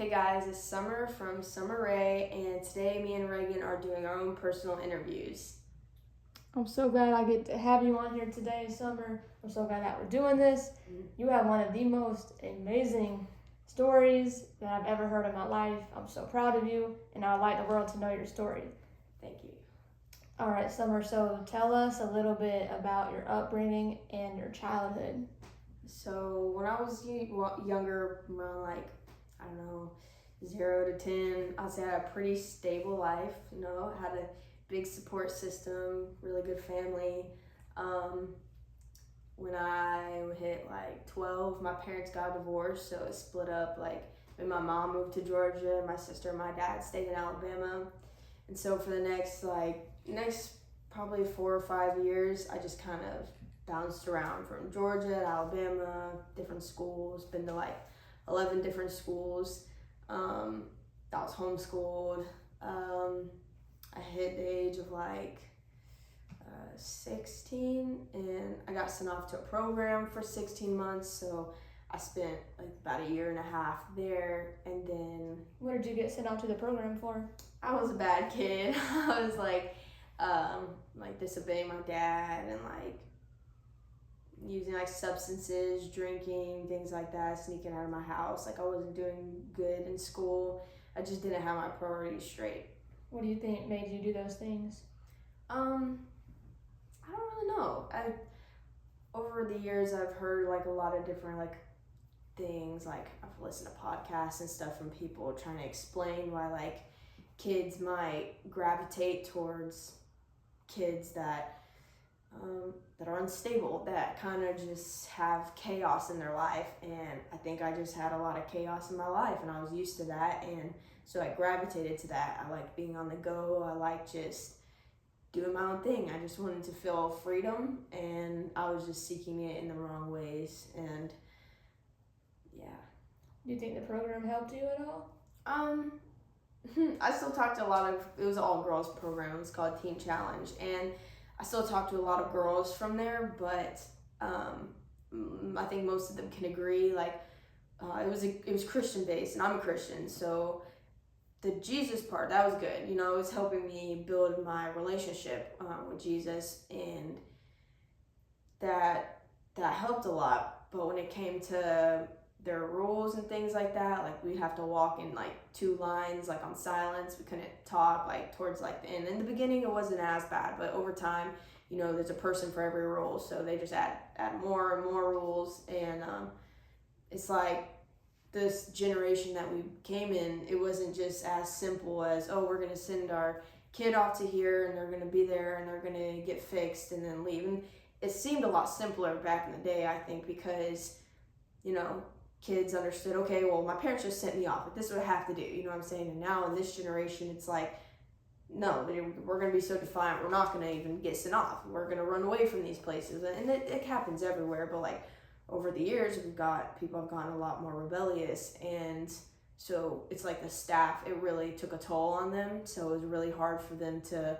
Hey guys, it's Summer from Summer Ray, and today me and Reagan are doing our own personal interviews. I'm so glad I get to have you on here today, Summer. I'm so glad that we're doing this. You have one of the most amazing stories that I've ever heard in my life. I'm so proud of you, and I would like the world to know your story. Thank you. All right, Summer, so tell us a little bit about your upbringing and your childhood. So when I was younger, around I don't know, 0 to 10, I'd say I had a pretty stable life. Had a big support system, really good family. When I hit 12, my parents got divorced, so it split up. When my mom moved to Georgia, my sister and my dad stayed in Alabama, and so for the next probably 4 or 5 years, I just kind of bounced around from Georgia to Alabama, different schools, been to 11 different schools. I was homeschooled. I hit the age of 16, and I got sent off to a program for 16 months, so I spent about a year and a half there. And then What did you get sent out to the program for? I was a bad kid. I was disobeying my dad and using substances, drinking, things like that, sneaking out of my house. I wasn't doing good in school. I just didn't have my priorities straight. What do you think made you do those things? I don't really know. Over the years, I've heard a lot of different things. I've listened to podcasts and stuff from people trying to explain why kids might gravitate towards kids that are unstable, that kind of just have chaos in their life. And I think I just had a lot of chaos in my life, and I was used to that, and so I gravitated to that. I like being on the go. I like just doing my own thing. I just wanted to feel freedom, and I was just seeking it in the wrong ways. And yeah. Do you think the program helped you at all? I still talk to it was an all girls program. It was called Teen Challenge, and I still talk to a lot of girls from there, but I think most of them can agree. It was Christian based, and I'm a Christian, so the Jesus part, that was good. It was helping me build my relationship with Jesus, and that helped a lot. But when it came to their rules and things like that, we'd have to walk in 2 lines, on silence. We couldn't talk towards the end. In the beginning, it wasn't as bad, but over time, there's a person for every rule, so they just add more and more rules. And it's this generation that we came in, it wasn't just as simple as, oh, we're going to send our kid off to here, and they're going to be there, and they're going to get fixed and then leave. And it seemed a lot simpler back in the day, I think, because kids understood, okay, well, my parents just sent me off, but this is what I have to do, you know what I'm saying? And now in this generation, it's no, we're going to be so defiant, we're not going to even get sent off. We're going to run away from these places. And it happens everywhere, but over the years, people have gotten a lot more rebellious, and so it's the staff, it really took a toll on them. So it was really hard for them to,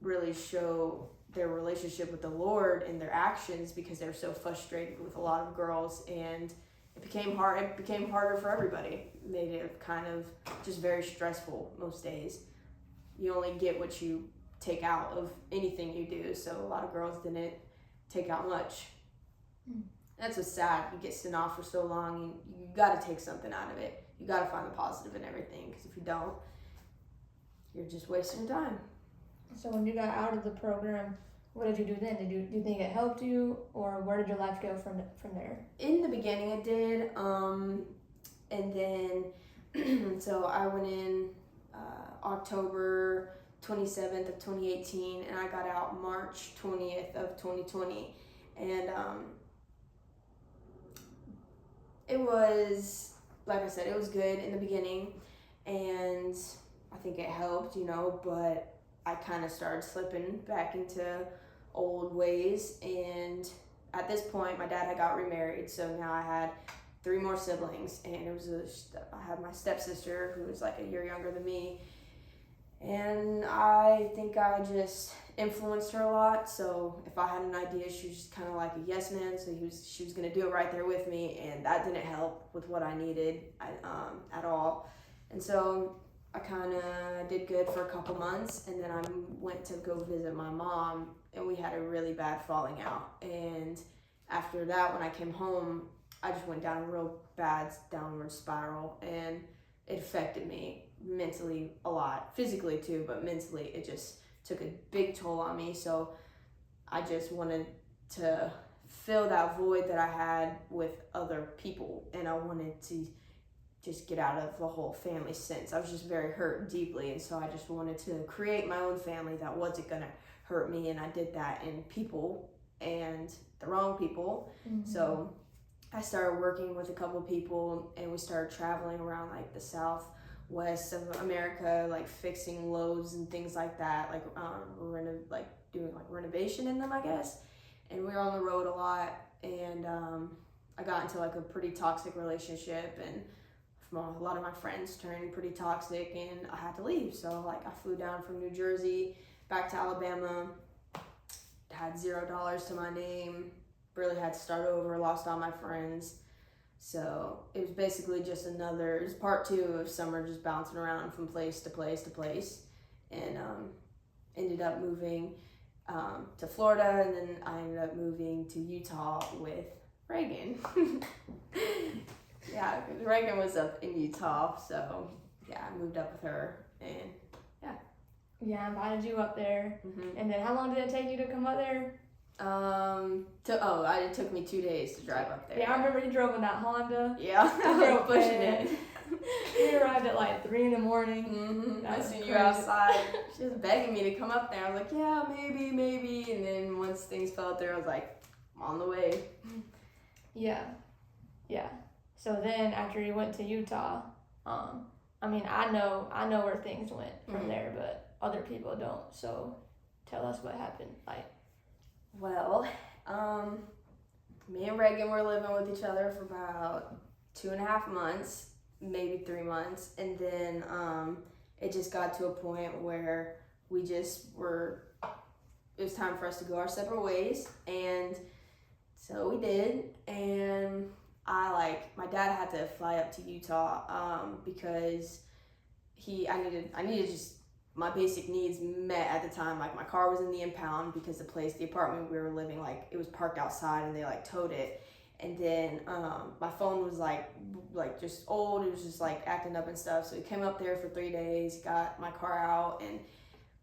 really show their relationship with the Lord in their actions, because they were so frustrated with a lot of girls, and it became harder for everybody. It made it kind of just very stressful most days. You only get what you take out of anything you do, so a lot of girls didn't take out much. That's what's sad. You get sent off for so long, you got to take something out of it. You got to find the positive in everything, because if you don't, you're just wasting time. So when you got out of the program, what did you do then? Do you think it helped you, or where did your life go from there? In the beginning, it did, and then so I went in October 27th of 2018, and I got out March 20th of 2020, and it was, like I said, it was good in the beginning, and I think it helped, but I kind of started slipping back into old ways. And at this point, my dad had got remarried, so now I had 3 more siblings, and I had my stepsister, who was a year younger than me, And I think I just influenced her a lot. So if I had an idea, she was just kind of like a yes man. So she was gonna do it right there with me, and that didn't help with what I needed at all. And so I kind of did good for a couple months, and then I went to go visit my mom, and we had a really bad falling out. And after that, when I came home, I just went down a real bad downward spiral, and it affected me mentally a lot, physically too, but mentally it just took a big toll on me. So I just wanted to fill that void that I had with other people, and I wanted to just get out of the whole family sense. I was just very hurt deeply, and so I just wanted to create my own family that wasn't gonna hurt me, and I did that in people and the wrong people. Mm-hmm. So I started working with a couple of people, and we started traveling around like the southwest of America, like fixing loads and things like that, like doing like renovation in them, I guess. And we were on the road a lot, and I got into like a pretty toxic relationship, and a lot of my friends turned pretty toxic, and I had to leave. So like I flew down from New Jersey back to Alabama, had $0 to my name, really had to start over, lost all my friends. So it was basically just it was part 2 of summer just bouncing around from place to place to place, and ended up moving to Florida, and then I ended up moving to Utah with Reagan. Yeah, Reagan was up in Utah, so yeah, I moved up with her, and yeah. Yeah, I invited you up there. Mm-hmm. And then how long did it take you to come up there? It took me 2 days to drive up there. Yeah, I remember you drove in that Honda. Yeah, I drove pushing it. We arrived at like 3 a.m. Mm-hmm. I seen you outside. She was begging me to come up there. I was like, yeah, maybe. And then once things fell through, I was like, I'm on the way. Yeah. So then after you went to Utah, I know where things went from there, but other people don't. So tell us what happened. Well, me and Reagan were living with each other for about 2.5 months, maybe 3 months, and then it just got to a point where it was time for us to go our separate ways, and so we did. And my dad had to fly up to Utah because I needed just my basic needs met at the time. Like my car was in the impound because the apartment we were living, like it was parked outside and they like towed it. And then my phone was like just old. It was just like acting up and stuff. So he came up there for 3 days, got my car out and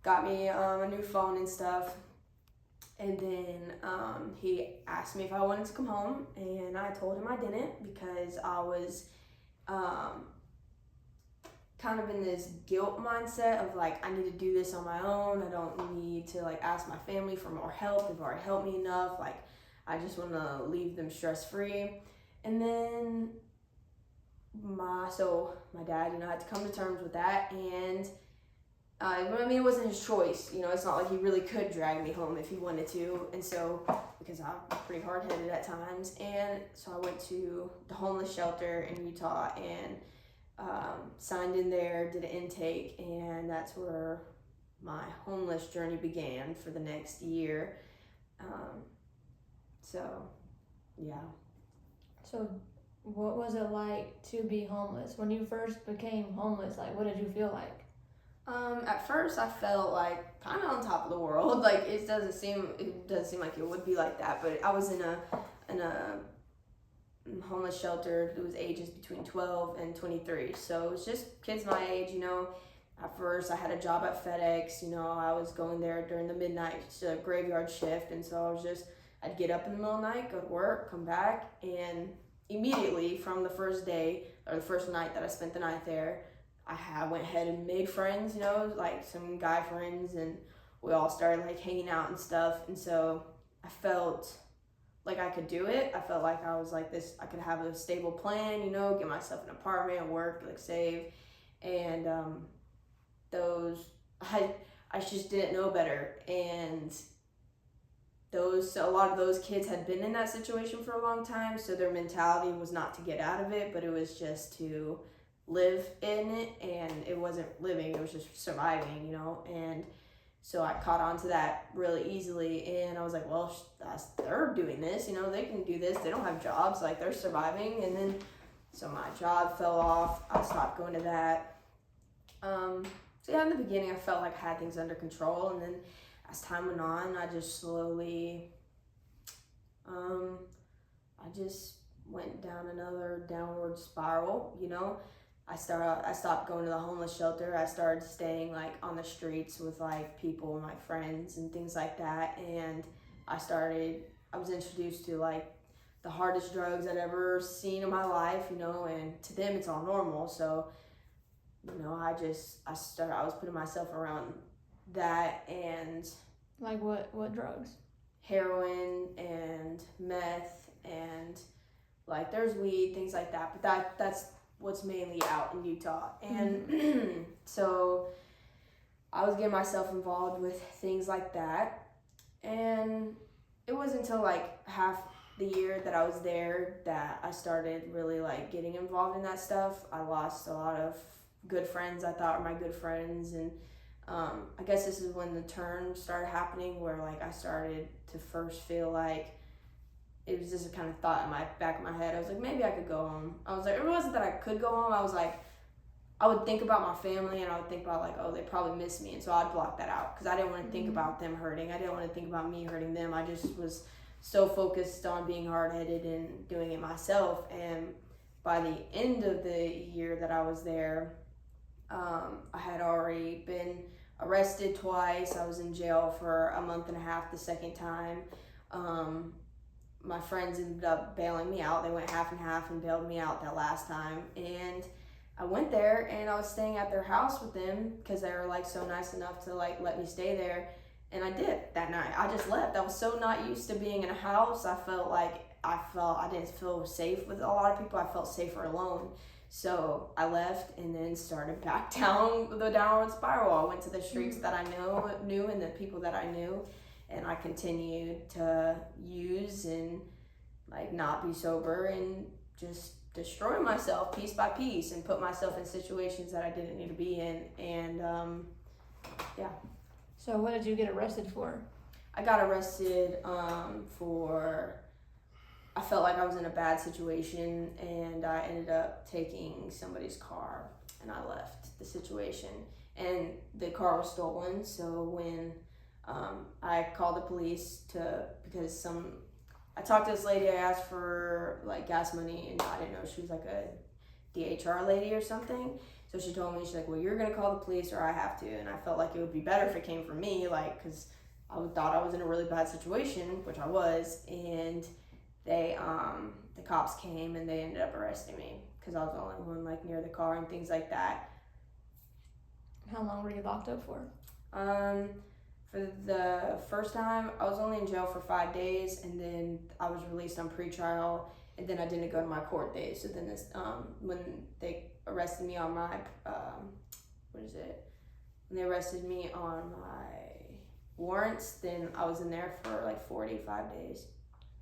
got me a new phone and stuff. And then he asked me if I wanted to come home, and I told him I didn't because I was kind of in this guilt mindset of like, I need to do this on my own. I don't need to like ask my family for more help. They've already helped me enough. Like, I just want to leave them stress-free. And then my dad, had to come to terms with that. And it wasn't his choice. It's not like he really could drag me home if he wanted to. And so, because I'm pretty hard-headed at times. And so I went to the homeless shelter in Utah and signed in there, did an intake, and that's where my homeless journey began for the next year. Yeah. So what was it like to be homeless? When you first became homeless, like what did you feel like? At first I felt like kind of on top of the world. Like it doesn't seem like it would be like that, but I was in a homeless shelter. It was ages between 12 and 23, so it was just kids my age. At first I had a job at FedEx. I was going there during the midnight graveyard shift, and so I'd get up in the middle of the night, go to work, come back, and immediately from the first day or the first night that I spent the night there, I went ahead and made friends, like some guy friends, and we all started like hanging out and stuff. And so I felt like I could do it. I felt like I was like this, I could have a stable plan, get myself an apartment, work, like save. And I just didn't know better. And a lot of those kids had been in that situation for a long time, so their mentality was not to get out of it, but it was just to live in it, and it wasn't living, it was just surviving, you know. And so I caught on to that really easily, and I was like, well, they're doing this, you know, they can do this, they don't have jobs, like they're surviving. And then so my job fell off, I stopped going to that. So yeah, in the beginning I felt like I had things under control, and then as time went on, I just slowly I just went down another downward spiral, you know. I stopped going to the homeless shelter. I started staying like on the streets with like people, my friends and things like that. And I was introduced to like the hardest drugs I'd ever seen in my life, you know, and to them it's all normal. So, you know, I was putting myself around that. And like what drugs? Heroin and meth, and like there's weed, things like that, but that's what's mainly out in Utah. And so I was getting myself involved with things like that, and it wasn't until like half the year that I was there that I started really like getting involved in that stuff. I lost a lot of good friends I thought were my good friends, and I guess this is when the turn started happening, where like I started to first feel like it was just a kind of thought in my back of my head. I was like, maybe I could go home. I was like, it wasn't that I could go home. I was like, I would think about my family, and I would think about like, oh, they probably miss me. And so I'd block that out because I didn't want to think about them hurting. I didn't want to think about me hurting them. I just was so focused on being hard-headed and doing it myself. And by the end of the year that I was there, I had already been arrested twice. I was in jail for a month and a half the second time. My friends ended up bailing me out. They went half and half and bailed me out that last time. And I went there, and I was staying at their house with them because they were like so nice enough to like let me stay there. And I did that night. I just left. I was so not used to being in a house. I didn't feel safe with a lot of people. I felt safer alone. So I left and then started back down the downward spiral. I went to the streets that I knew and the people that I knew, and I continued to use and like not be sober and just destroy myself piece by piece and put myself in situations that I didn't need to be in. And yeah. So what did you get arrested for? I got arrested I felt like I was in a bad situation, and I ended up taking somebody's car, and I left the situation, and the car was stolen. So when I called the police because I talked to this lady, I asked for like gas money, and I didn't know she was like a DHR lady or something. So she told me, she's like, well, you're gonna call the police or I have to. And I felt like it would be better if it came from me, like, because I thought I was in a really bad situation, which I was. And the cops came and they ended up arresting me because I was the only one like near the car and things like that. How long were you locked up for? For the first time, I was only in jail for 5 days, and then I was released on pretrial, and then I didn't go to my court date. So then when they arrested me on my when they arrested me on my warrants, then I was in there for like 45 days.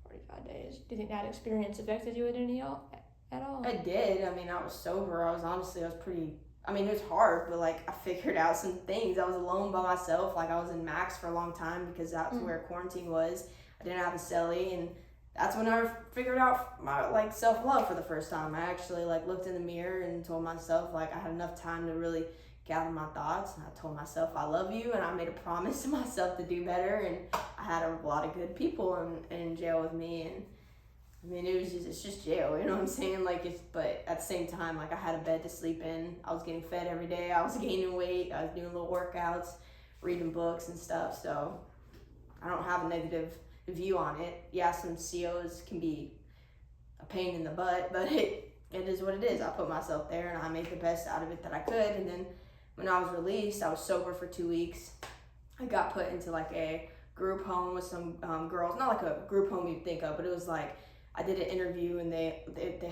45 days. Do you think that experience affected you at all? It did. I mean, I was sober. It was hard, but like I figured out some things. I was alone by myself. Like I was in Max for a long time because that's where quarantine was. I didn't have a cellie, and that's when I figured out my like self-love for the first time. I actually like looked in the mirror and told myself like I had enough time to really gather my thoughts, and I told myself I love you, and I made a promise to myself to do better. And I had a lot of good people in jail with me, and I mean it's just jail, you know what I'm saying? But at the same time, like I had a bed to sleep in, I was getting fed every day, I was gaining weight, I was doing little workouts, reading books and stuff. So I don't have a negative view on it. Yeah, some COs can be a pain in the butt, but it is what it is. I put myself there and I made the best out of it that I could. And then when I was released, I was sober for 2 weeks. I got put into like a group home with some girls, not like a group home you'd think of, but it was like I did an interview, and they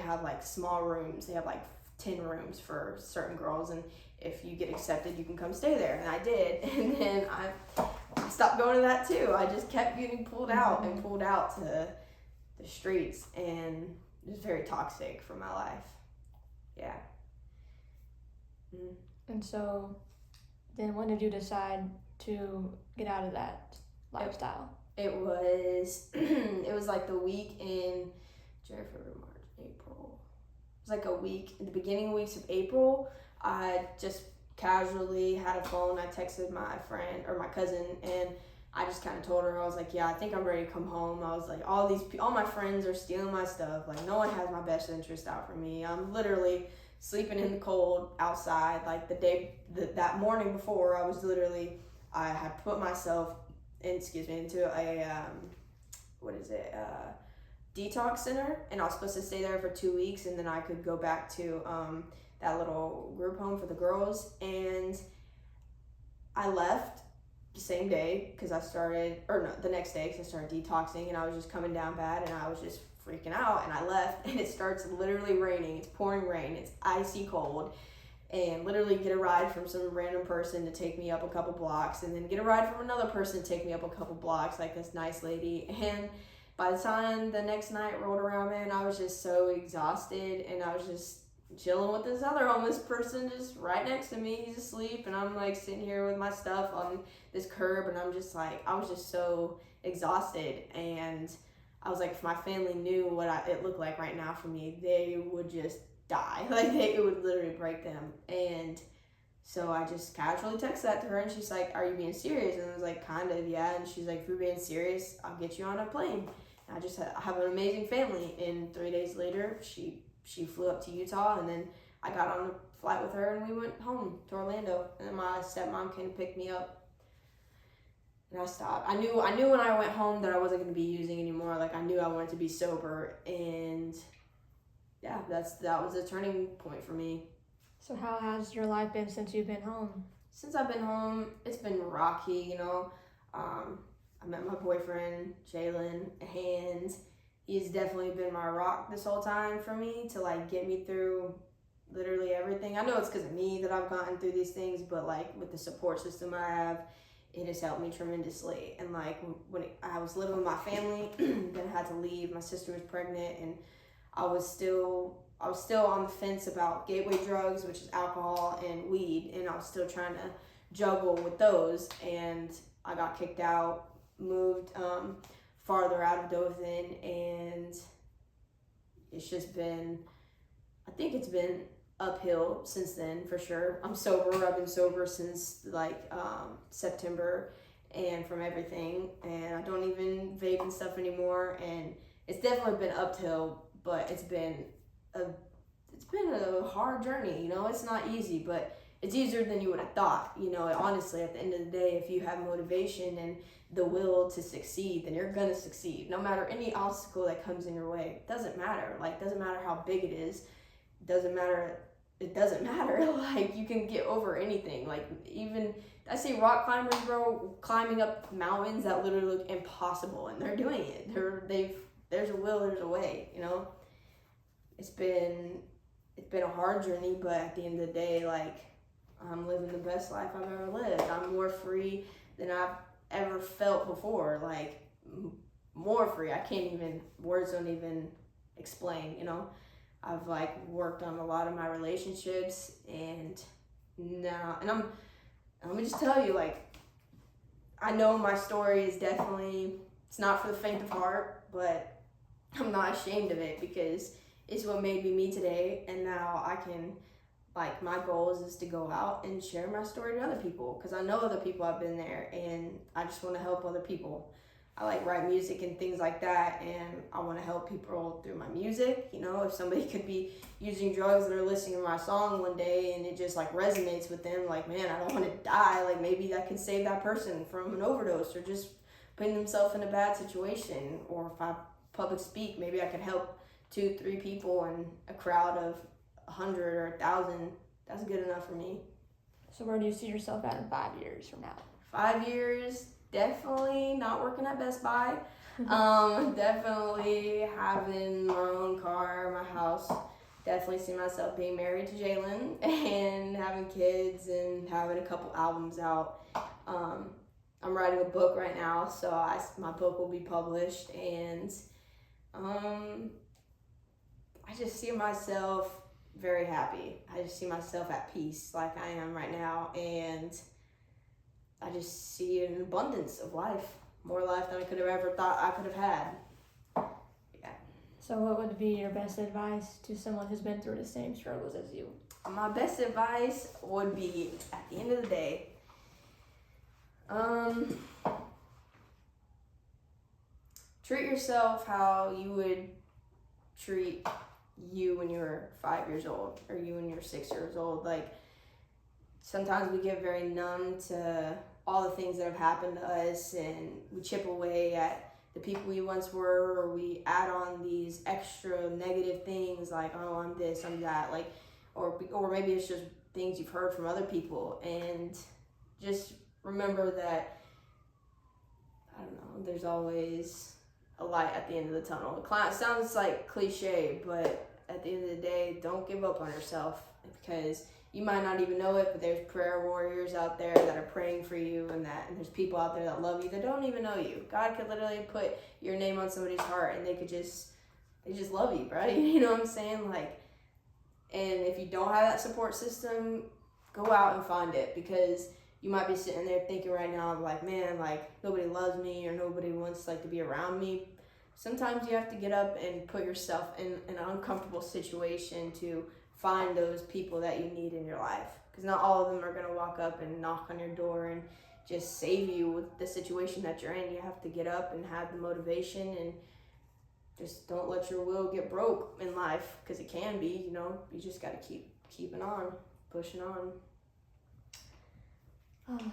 have like small rooms. They have like 10 rooms for certain girls, and if you get accepted, you can come stay there. And I did, and then I stopped going to that too. I just kept getting pulled out to the streets, and it was very toxic for my life. Yeah. And so, then when did you decide to get out of that lifestyle? It was it was like the week in January, February, March, April. It was like a week in the beginning weeks of April. I just casually had a phone. I texted my friend or my cousin, and I just kind of told her, I was like, yeah, I think I'm ready to come home. I was like, all my friends are stealing my stuff. Like, no one has my best interest out for me. I'm literally sleeping in the cold outside. Like that morning before, I had put myself into a detox center, and I was supposed to stay there for 2 weeks, and then I could go back to that little group home for the girls. And I left the same day because the next day because I started detoxing, and I was just coming down bad, and I was just freaking out, and I left, and it starts literally raining. It's pouring rain. It's icy cold. And literally get a ride from some random person to take me up a couple blocks, and then get a ride from another person to take me up a couple blocks, like this nice lady. And by the time the next night rolled around, man, I was just so exhausted, and I was just chilling with this other homeless person just right next to me. He's asleep, and I'm like sitting here with my stuff on this curb, and I'm just like, I was just so exhausted. And I was like, if my family knew what it looked like right now for me, they would just die. Like, it would literally break them. And so I just casually texted that to her, and she's like, are you being serious? And I was like, kind of, yeah. And she's like, if you're being serious, I'll get you on a plane. And I have an amazing family. And 3 days later, she flew up to Utah, and then I got on a flight with her, and we went home to Orlando. And then my stepmom came to pick me up, and I stopped. I knew when I went home that I wasn't going to be using anymore. Like, I knew I wanted to be sober, and yeah, that was a turning point for me. So how has your life been since you've been home? Since I've been home, it's been rocky, I met my boyfriend, Jalen, and he's definitely been my rock this whole time for me to, like, get me through literally everything. I know it's because of me that I've gotten through these things, but, like, with the support system I have, it has helped me tremendously. And, like, when I was living with my family, then I had to leave. My sister was pregnant, and I was still on the fence about gateway drugs, which is alcohol and weed, and I was still trying to juggle with those. And I got kicked out, moved farther out of Dothan, and it's just been, I think it's been uphill since then, for sure. I've been sober since September, and from everything, and I don't even vape and stuff anymore, and it's definitely been uphill. But it's been a hard journey, It's not easy, but it's easier than you would have thought. Honestly, at the end of the day, if you have motivation and the will to succeed, then you're gonna succeed. No matter any obstacle that comes in your way, it doesn't matter. Like, doesn't matter how big it is. It doesn't matter. Like, you can get over anything. Like, even I see rock climbers, bro, climbing up mountains that literally look impossible, and they're doing it. There's a will, there's a way, It's been a hard journey, but at the end of the day, like, I'm living the best life I've ever lived. I'm more free than I've ever felt before, like, more free. Words don't even explain, I've, like, worked on a lot of my relationships, and now, and let me just tell you, like, I know my story is definitely, it's not for the faint of heart, but I'm not ashamed of it, because it's what made me today. And now I can, like, my goal is to go out and share my story to other people, because I know other people have been there, and I just want to help other people. I like write music and things like that, and I want to help people through my music. If somebody could be using drugs and they're listening to my song one day and it just, like, resonates with them, like, man, I don't want to die, like, maybe that could save that person from an overdose, or just putting themselves in a bad situation. Or if I public speak, maybe I could help 2-3 people in a crowd of 100 or 1,000. That's good enough for me. So where do you see yourself at in 5 years from now? 5 years, definitely not working at Best Buy. Definitely having my own car, my house. Definitely see myself being married to Jalen and having kids and having a couple albums out. I'm writing a book right now, so my book will be published, and I just see myself very happy. I just see myself at peace like I am right now, and I just see an abundance of life, more life than I could have ever thought I could have had. Yeah. So what would be your best advice to someone who's been through the same struggles as you? My best advice would be, at the end of the day, treat yourself how you would treat you when you were 5 years old, or you when you're 6 years old. Like, sometimes we get very numb to all the things that have happened to us, and we chip away at the people we once were, or we add on these extra negative things like, oh, I'm this, I'm that, like, or maybe it's just things you've heard from other people. And just remember that, I don't know, there's always a light at the end of the tunnel. It sounds like cliche, but at the end of the day, don't give up on yourself, because you might not even know it, but there's prayer warriors out there that are praying for you, and there's people out there that love you that don't even know you. God could literally put your name on somebody's heart, and they just love you, bro. You know what I'm saying? Like, and if you don't have that support system, go out and find it, because you might be sitting there thinking right now, like, man, like, nobody loves me, or nobody wants, like, to be around me. Sometimes you have to get up and put yourself in an uncomfortable situation to find those people that you need in your life, because not all of them are going to walk up and knock on your door and just save you with the situation that you're in. You have to get up and have the motivation, and just don't let your will get broke in life, because it can be, you know. You just got to keep keeping on, pushing on. Oh,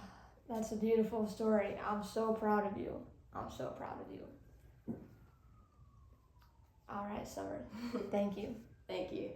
that's a beautiful story. I'm so proud of you. I'm so proud of you. All right, Summer. Thank you. Thank you.